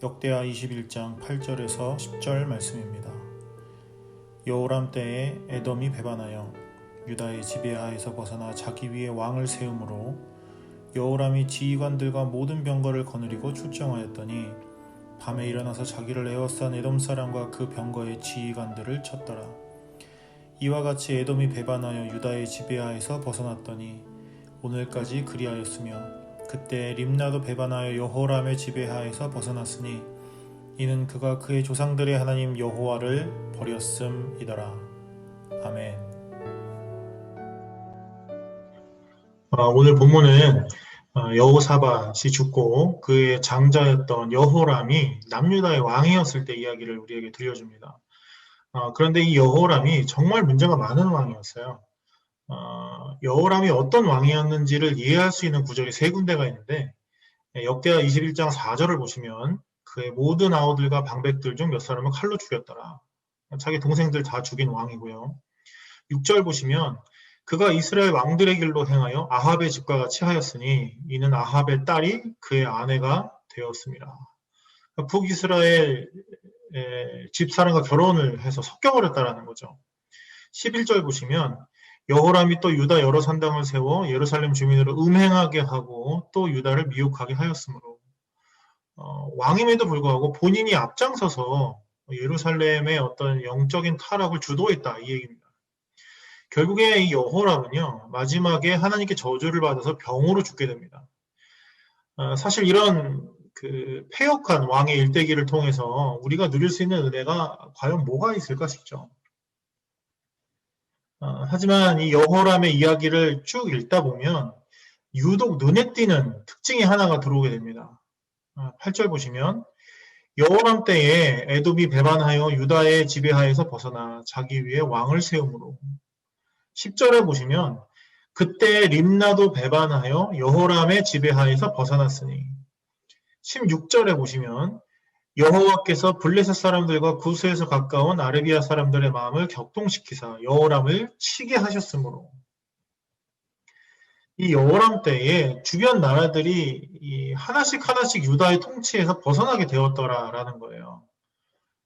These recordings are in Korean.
역대하 21장 8절에서 10절 말씀입니다. 여호람 때에 에돔이 배반하여 유다의 지배하에서 벗어나 자기 위에 왕을 세우므로 여호람이 지휘관들과 모든 병거를 거느리고 출정하였더니 밤에 일어나서 자기를 에워싼 에돔 사람과 그 병거의 지휘관들을 쳤더라. 이와 같이 에돔이 배반하여 유다의 지배하에서 벗어났더니 오늘까지 그리하였으며 그때 림나도 배반하여 여호람의 지배하에서 벗어났으니 이는 그가 그의 조상들의 하나님 여호와를 버렸음이더라. 아멘. 오늘 본문은 여호사밧이 죽고 그의 장자였던 여호람이 남유다의 왕이었을 때 이야기를 우리에게 들려줍니다. 그런데 이 여호람이 정말 문제가 많은 왕이었어요. 여호람이 어떤 왕이었는지를 이해할 수 있는 구절이 세 군데가 있는데 역대하 21장 4절을 보시면 그의 모든 아우들과 방백들 중 몇 사람을 칼로 죽였더라. 자기 동생들 다 죽인 왕이고요. 6절 보시면 그가 이스라엘 왕들의 길로 행하여 아합의 집과 같이 하였으니 이는 아합의 딸이 그의 아내가 되었습니다. 북이스라엘 집사람과 결혼을 해서 섞여버렸다라는 거죠. 11절 보시면 여호람이 또 유다 여러 산당을 세워 예루살렘 주민으로 음행하게 하고 또 유다를 미혹하게 하였으므로 왕임에도 불구하고 본인이 앞장서서 예루살렘의 어떤 영적인 타락을 주도했다 이 얘기입니다. 결국에 이 여호람은요 마지막에 하나님께 저주를 받아서 병으로 죽게 됩니다. 사실 이런 그 패역한 왕의 일대기를 통해서 우리가 누릴 수 있는 은혜가 과연 뭐가 있을까 싶죠. 하지만 이 여호람의 이야기를 쭉 읽다 보면 유독 눈에 띄는 특징이 하나가 들어오게 됩니다. 8절 보시면 여호람 때에 에돔이 배반하여 유다의 지배하에서 벗어나 자기 위에 왕을 세우므로 10절에 보시면 그때 림나도 배반하여 여호람의 지배하에서 벗어났으니 16절에 보시면 여호와께서 블레셋 사람들과 구스에서 가까운 아르비아 사람들의 마음을 격동시키사 여호람을 치게 하셨으므로 이 여호람 때에 주변 나라들이 하나씩 유다의 통치에서 벗어나게 되었더라라는 거예요.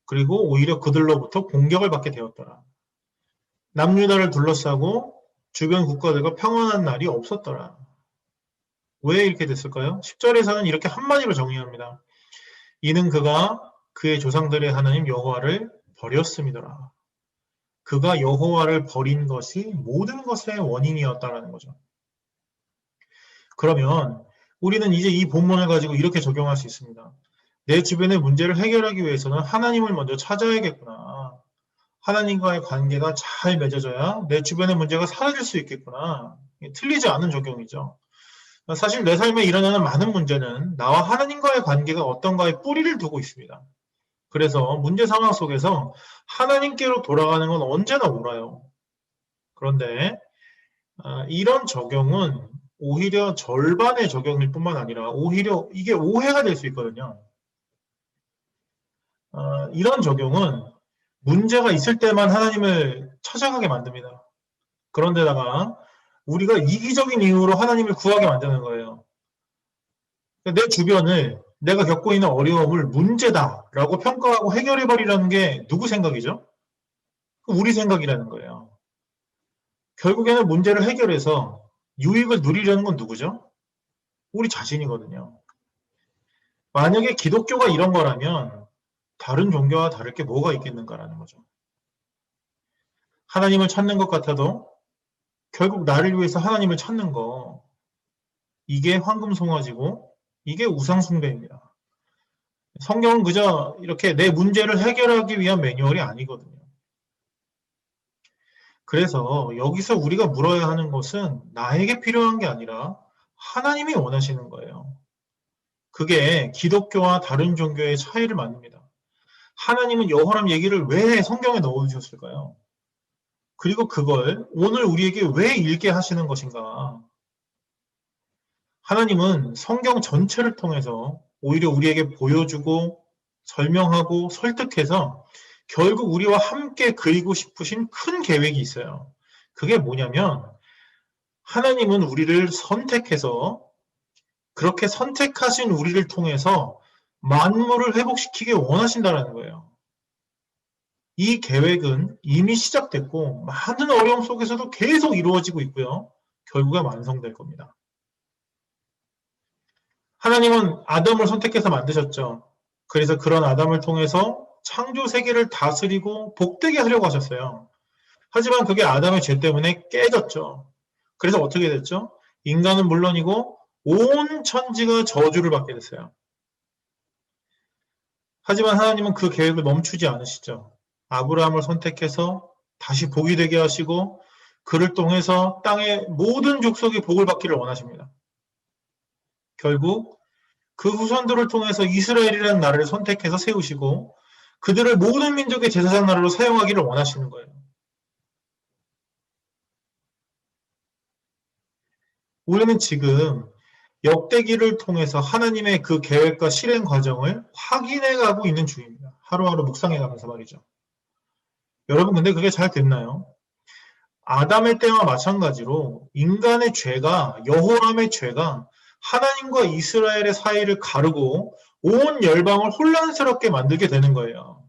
그리고 오히려 그들로부터 공격을 받게 되었더라. 남유다를 둘러싸고 주변 국가들과 평안한 날이 없었더라. 왜 이렇게 됐을까요? 10절에서는 이렇게 한마디로 정의합니다. 이는 그가 그의 조상들의 하나님 여호와를 버렸음이더라. 그가 여호와를 버린 것이 모든 것의 원인이었다라는 거죠. 그러면 우리는 이제 이 본문을 가지고 이렇게 적용할 수 있습니다. 내 주변의 문제를 해결하기 위해서는 하나님을 먼저 찾아야겠구나. 하나님과의 관계가 잘 맺어져야 내 주변의 문제가 사라질 수 있겠구나. 틀리지 않은 적용이죠. 사실 내 삶에 일어나는 많은 문제는 나와 하나님과의 관계가 어떤가에 뿌리를 두고 있습니다. 그래서 문제 상황 속에서 하나님께로 돌아가는 건 언제나 옳아요. 그런데 이런 적용은 오히려 절반의 적용일 뿐만 아니라 오히려 이게 오해가 될 수 있거든요. 이런 적용은 문제가 있을 때만 하나님을 찾아가게 만듭니다. 그런데다가 우리가 이기적인 이유로 하나님을 구하게 만드는 거예요. 내 주변을 내가 겪고 있는 어려움을 문제다라고 평가하고 해결해버리라는 게 누구 생각이죠? 우리 생각이라는 거예요. 결국에는 문제를 해결해서 유익을 누리려는 건 누구죠? 우리 자신이거든요. 만약에 기독교가 이런 거라면 다른 종교와 다를 게 뭐가 있겠는가라는 거죠. 하나님을 찾는 것 같아도 결국 나를 위해서 하나님을 찾는 거, 이게 황금송아지고 이게 우상숭배입니다. 성경은 그저 이렇게 내 문제를 해결하기 위한 매뉴얼이 아니거든요. 그래서 여기서 우리가 물어야 하는 것은 나에게 필요한 게 아니라 하나님이 원하시는 거예요. 그게 기독교와 다른 종교의 차이를 만듭니다. 하나님은 여호람 얘기를 왜 성경에 넣어주셨을까요? 그리고 그걸 오늘 우리에게 왜 읽게 하시는 것인가? 하나님은 성경 전체를 통해서 오히려 우리에게 보여주고 설명하고 설득해서 결국 우리와 함께 그리고 싶으신 큰 계획이 있어요. 그게 뭐냐면 하나님은 우리를 선택해서 그렇게 선택하신 우리를 통해서 만물을 회복시키길 원하신다라는 거예요. 이 계획은 이미 시작됐고 많은 어려움 속에서도 계속 이루어지고 있고요. 결국에 완성될 겁니다. 하나님은 아담을 선택해서 만드셨죠. 그래서 그런 아담을 통해서 창조 세계를 다스리고 복되게 하려고 하셨어요. 하지만 그게 아담의 죄 때문에 깨졌죠. 그래서 어떻게 됐죠? 인간은 물론이고 온 천지가 저주를 받게 됐어요. 하지만 하나님은 그 계획을 멈추지 않으시죠. 아브라함을 선택해서 다시 복이 되게 하시고 그를 통해서 땅의 모든 족속이 복을 받기를 원하십니다. 결국 그 후손들을 통해서 이스라엘이라는 나라를 선택해서 세우시고 그들을 모든 민족의 제사장 나라로 사용하기를 원하시는 거예요. 우리는 지금 역대기를 통해서 하나님의 그 계획과 실행 과정을 확인해 가고 있는 중입니다. 하루하루 묵상해 가면서 말이죠. 여러분, 근데 그게 잘 됐나요? 아담의 때와 마찬가지로 인간의 죄가, 여호람의 죄가 하나님과 이스라엘의 사이를 가르고 온 열방을 혼란스럽게 만들게 되는 거예요.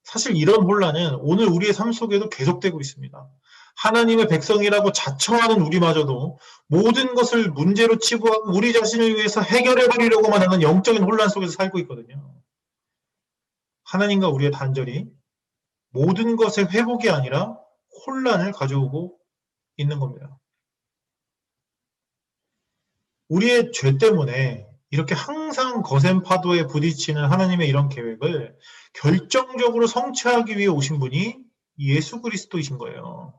사실 이런 혼란은 오늘 우리의 삶 속에도 계속되고 있습니다. 하나님의 백성이라고 자청하는 우리마저도 모든 것을 문제로 치부하고 우리 자신을 위해서 해결해버리려고만 하는 영적인 혼란 속에서 살고 있거든요. 하나님과 우리의 단절이 모든 것의 회복이 아니라 혼란을 가져오고 있는 겁니다. 우리의 죄 때문에 이렇게 항상 거센 파도에 부딪히는 하나님의 이런 계획을 결정적으로 성취하기 위해 오신 분이 예수 그리스도이신 거예요.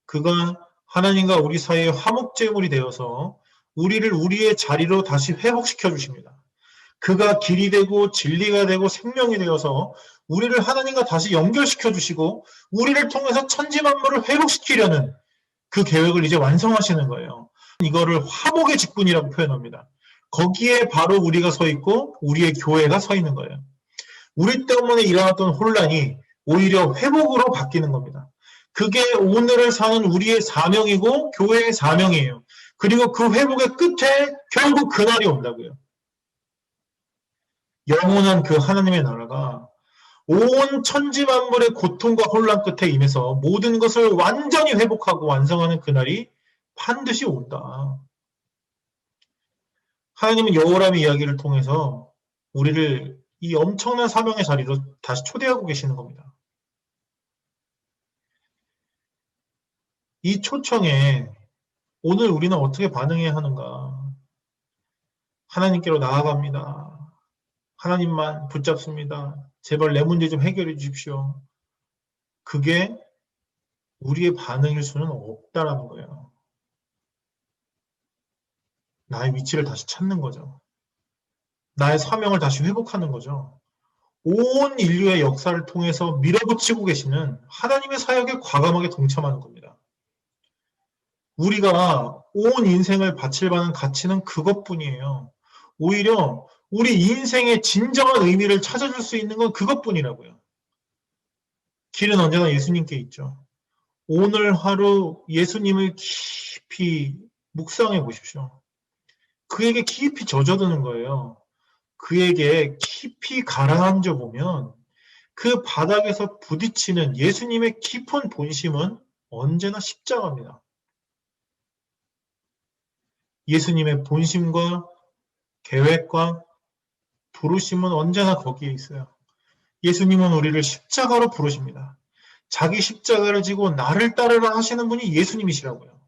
그가 하나님과 우리 사이의 화목제물이 되어서 우리를 우리의 자리로 다시 회복시켜 주십니다. 그가 길이 되고 진리가 되고 생명이 되어서 우리를 하나님과 다시 연결시켜 주시고 우리를 통해서 천지 만물을 회복시키려는 그 계획을 이제 완성하시는 거예요. 이거를 화목의 직분이라고 표현합니다. 거기에 바로 우리가 서 있고 우리의 교회가 서 있는 거예요. 우리 때문에 일어났던 혼란이 오히려 회복으로 바뀌는 겁니다. 그게 오늘을 사는 우리의 사명이고 교회의 사명이에요. 그리고 그 회복의 끝에 결국 그날이 온다고요. 영원한 그 하나님의 나라가 온 천지 만물의 고통과 혼란 끝에 임해서 모든 것을 완전히 회복하고 완성하는 그날이 반드시 온다. 하나님은 여호람의 이야기를 통해서 우리를 이 엄청난 사명의 자리로 다시 초대하고 계시는 겁니다. 이 초청에 오늘 우리는 어떻게 반응해야 하는가? 하나님께로 나아갑니다. 하나님만 붙잡습니다. 제발 내 문제 좀 해결해 주십시오. 그게 우리의 반응일 수는 없다라는 거예요. 나의 위치를 다시 찾는 거죠. 나의 사명을 다시 회복하는 거죠. 온 인류의 역사를 통해서 밀어붙이고 계시는 하나님의 사역에 과감하게 동참하는 겁니다. 우리가 온 인생을 바칠 만한 가치는 그것뿐이에요. 오히려 우리 인생의 진정한 의미를 찾아줄 수 있는 건 그것뿐이라고요. 길은 언제나 예수님께 있죠. 오늘 하루 예수님을 깊이 묵상해 보십시오. 그에게 깊이 젖어드는 거예요. 그에게 깊이 가라앉아 보면 그 바닥에서 부딪히는 예수님의 깊은 본심은 언제나 십자가입니다. 예수님의 본심과 계획과 부르심은 언제나 거기에 있어요. 예수님은 우리를 십자가로 부르십니다. 자기 십자가를 지고 나를 따르라 하시는 분이 예수님이시라고요.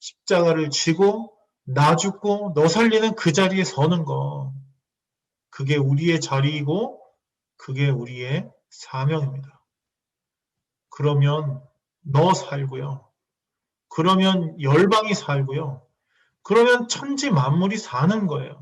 십자가를 지고 나 죽고 너 살리는 그 자리에 서는 거. 그게 우리의 자리이고 그게 우리의 사명입니다. 그러면 너 살고요. 그러면 열방이 살고요. 그러면 천지 만물이 사는 거예요.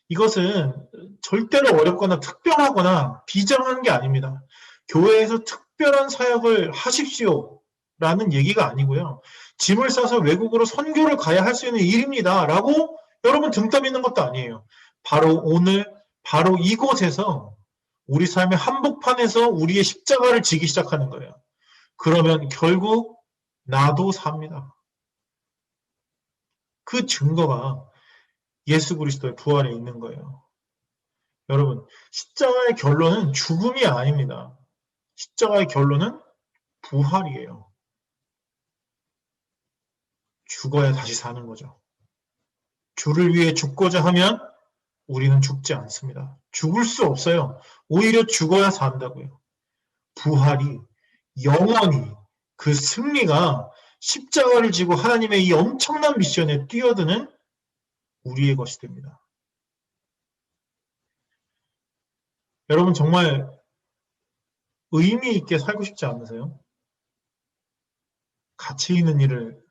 이것은 절대로 어렵거나 특별하거나 비장한 게 아닙니다. 교회에서 특별한 사역을 하십시오 라는 얘기가 아니고요. 짐을 싸서 외국으로 선교를 가야 할 수 있는 일입니다 라고 여러분 등 떠미는 것도 아니에요. 바로 오늘 바로 이곳에서 우리 삶의 한복판에서 우리의 십자가를 지기 시작하는 거예요. 그러면 결국 나도 삽니다. 그 증거가 예수 그리스도의 부활에 있는 거예요. 여러분, 십자가의 결론은 죽음이 아닙니다. 십자가의 결론은 부활이에요. 죽어야 다시 사는 거죠. 주를 위해 죽고자 하면 우리는 죽지 않습니다. 죽을 수 없어요. 오히려 죽어야 산다고요. 부활이, 영원히 그 승리가 십자가를 지고 하나님의 이 엄청난 미션에 뛰어드는 우리의 것이 됩니다. 여러분 정말 의미 있게 살고 싶지 않으세요? 가치 있는 일을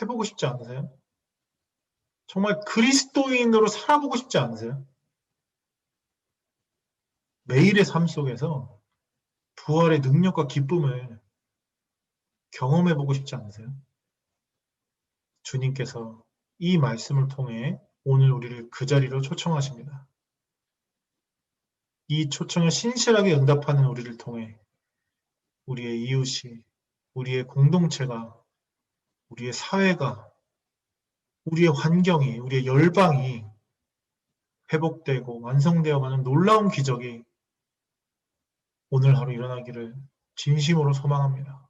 해보고 싶지 않으세요? 정말 그리스도인으로 살아보고 싶지 않으세요? 매일의 삶 속에서 부활의 능력과 기쁨을 경험해보고 싶지 않으세요? 주님께서 이 말씀을 통해 오늘 우리를 그 자리로 초청하십니다. 이 초청을 신실하게 응답하는 우리를 통해 우리의 이웃이, 우리의 공동체가, 우리의 사회가, 우리의 환경이, 우리의 열방이 회복되고 완성되어가는 놀라운 기적이 오늘 하루 일어나기를 진심으로 소망합니다.